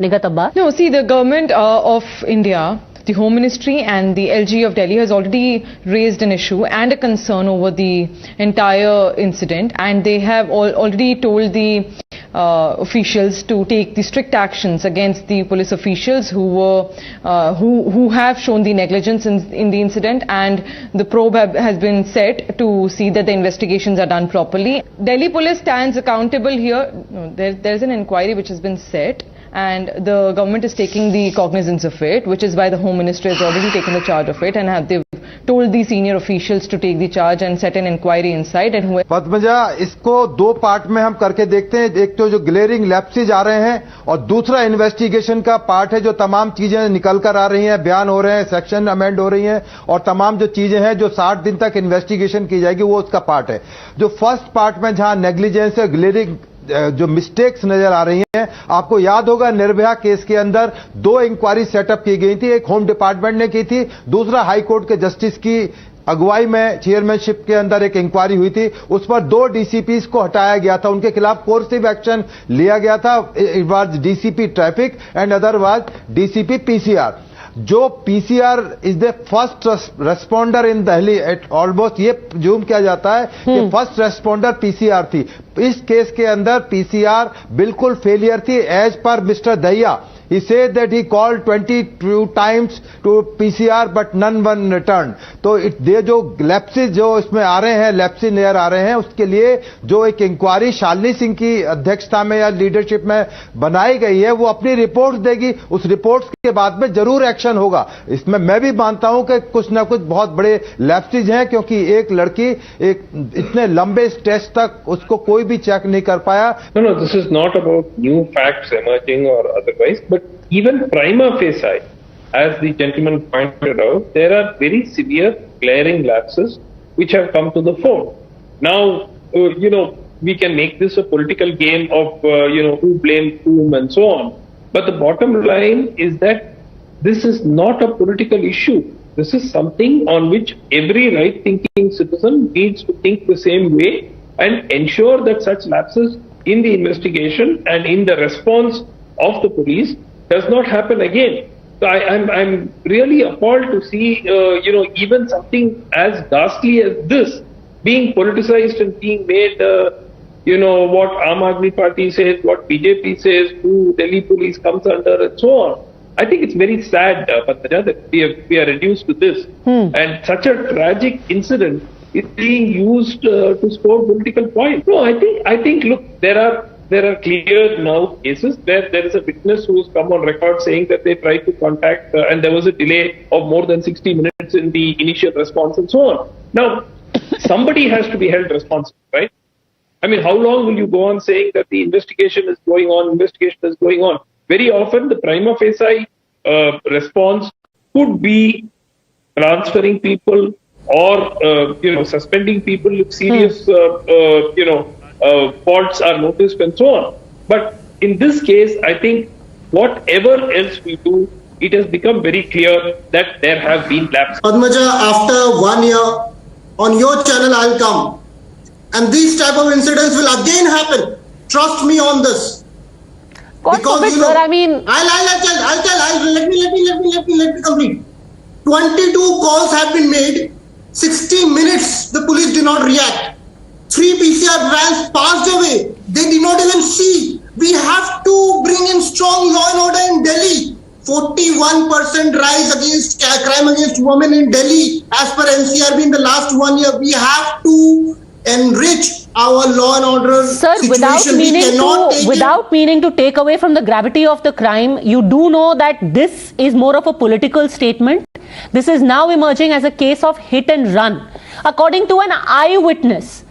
Nigat Abbas? No, see, the government of India, the Home Ministry and the LG of Delhi has already raised an issue and a concern over the entire incident, and they have already told the officials to take the strict actions against the police officials who have shown the negligence in the incident, and the probe has been set to see that the investigations are done properly. Delhi police stands accountable here. No, there's an inquiry which has been set, and the government is taking the cognizance of it, which is why the Home Ministry has already taken the charge of it, and they've told the senior officials to take the charge and set an inquiry inside. And Padmaja, इसको दो part में हम करके देखते हैं। एक तो जो ग्लेरिंग लैप्सेज आ रहे हैं, और दूसरा इन्वेस्टिगेशन का पार्ट है, जो तमाम चीजें निकल कर आ रही हैं, बयान हो रहे हैं, सेक्शन अमेंड हो रही हैं, और तमाम जो चीजें हैं जो 60 दिन तक इन्वेस्टिगेशन की जाएगी, वो उसका पार्ट है। जो फर्स्ट पार्ट में जहां नेग्लिजेंस है, ग्लेरिंग जो मिस्टेक्स नजर आ रही हैं, आपको याद होगा निर्भया केस के अंदर 2 इंक्वायरी सेटअप की गई थी। एक होम डिपार्टमेंट ने की थी, दूसरा हाई कोर्ट के जस्टिस की अगुवाई में चेयरमैनशिप के अंदर एक इंक्वायरी हुई थी। उस पर 2 डीसीपीज को हटाया गया था, उनके खिलाफ कोर्सिव एक्शन लिया गया था। It was DCP traffic and other was DCP PCR. जो PCR is the first responder in Delhi, at almost ये जूम किया जाता है कि फर्स्ट रेस्पॉन्डर पीसीआर थी। इस केस के अंदर पीसीआर बिल्कुल फेलियर थी। As per Mister Dahiya, he said that he called 22 times to PCR but none one returned. तो ये जो लैप्सेज जो इसमें आ रहे हैं, लैप्सेज नजर आ रहे हैं, उसके लिए जो एक इंक्वायरी शालिनी सिंह की अध्यक्षता में या लीडरशिप में बनाई गई है, वो अपनी रिपोर्ट देगी। उस रिपोर्ट के बाद में जरूर एक्शन होगा। इसमें मैं भी मानता हूं कि कुछ ना कुछ बहुत बड़े लैप्सेज हैं, क्योंकि एक लड़की एक इतने लंबे टेस्ट तक उसको कोई भी चेक नहीं कर पाया। No, this is not about new facts emerging or otherwise, but even prima facie, as the gentleman pointed out, there are very severe glaring lapses which have come to the fore. Now, we can make this a political game of, who blames whom and so on. But the bottom line is that this is not a political issue. This is something on which every right-thinking citizen needs to think the same way and ensure that such lapses in the investigation and in the response of the police does not happen again. So I'm really appalled to see, even something as ghastly as this being politicized and being made, what Aam Aadmi Party says, what BJP says, who Delhi police comes under, and so on. I think it's very sad, Padmaja, that we are reduced to this. And such a tragic incident is being used to score political points. No, I think, look, there are clear now cases where there is a witness who has come on record saying that they tried to contact and there was a delay of more than 60 minutes in the initial response and so on. Now, somebody has to be held responsible, right? I mean, how long will you go on saying that the investigation is going on? Very often the prima facie response could be transferring people or, suspending people if serious, faults are noticed and so on. But in this case, I think whatever else we do, it has become very clear that there have been lapses. Padmaja, after 1 year, on your channel I'll come. And these type of incidents will again happen. Trust me on this. God forbid, sir, I mean... I'll tell. Let me complete. 22 calls have been made. 60 minutes, the police did not react. 3 PCR vans passed away. They did not even see. We have to bring in strong law and order in Delhi. 41% rise against crime against women in Delhi as per NCRB in the last 1 year. We have to enrich our law and order situation. Without meaning to take away from the gravity of the crime, you do know that this is more of a political statement. This is now emerging as a case of hit and run. According to an eyewitness,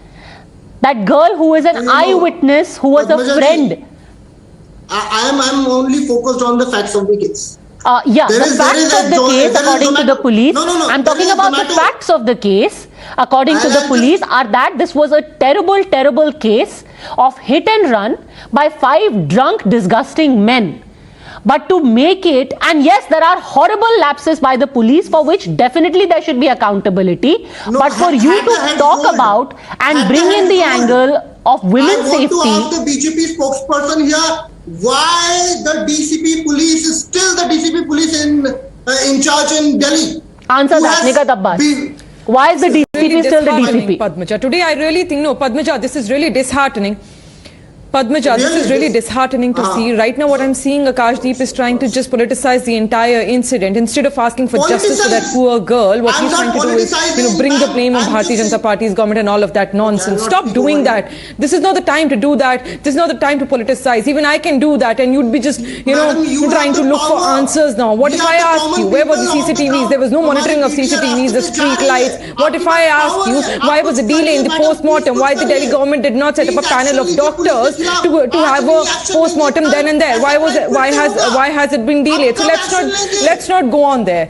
that girl who is an eyewitness, who was a friend. I'm only focused on the facts of the case. The facts of the case, according to the police. I'm talking about the facts of the case. According to the police, are that this was a terrible, terrible case of hit and run by 5 drunk, disgusting men. But to make it, and yes, there are horrible lapses by the police for which definitely there should be accountability. But for you to talk about and bring in the angle of women's safety. I want to ask the BJP spokesperson here, why the DCP police is still the DCP police in charge in Delhi. Answer Who that, has Nikat Abbas. been- Why is the DCP Really still the disheartening, DCP? Padmaja. Today I really think, no, Padmaja, this is really disheartening. Padmaja, this is really disheartening to see. Right now what I'm seeing, Akashdeep is trying to just politicize the entire incident. Instead of asking for justice for that poor girl, what he's trying to do is, bring the blame of Bharatiya Janata Party's government and all of that nonsense. Stop doing that. This is not the time to do that. This is not the time to politicize. Even I can do that and you'd be just, Madam, you trying to have the look for power. answers now. What We if are I the ask common you, where were the people of the CCTVs? ground. There was no monitoring of Hamari CCTVs, the media street after lights. the What if I ask you, why was the delay in the post-mortem? Why the Delhi government did not set up a panel of doctors to have a post-mortem then and there? Why has it been delayed? So let's not go on there.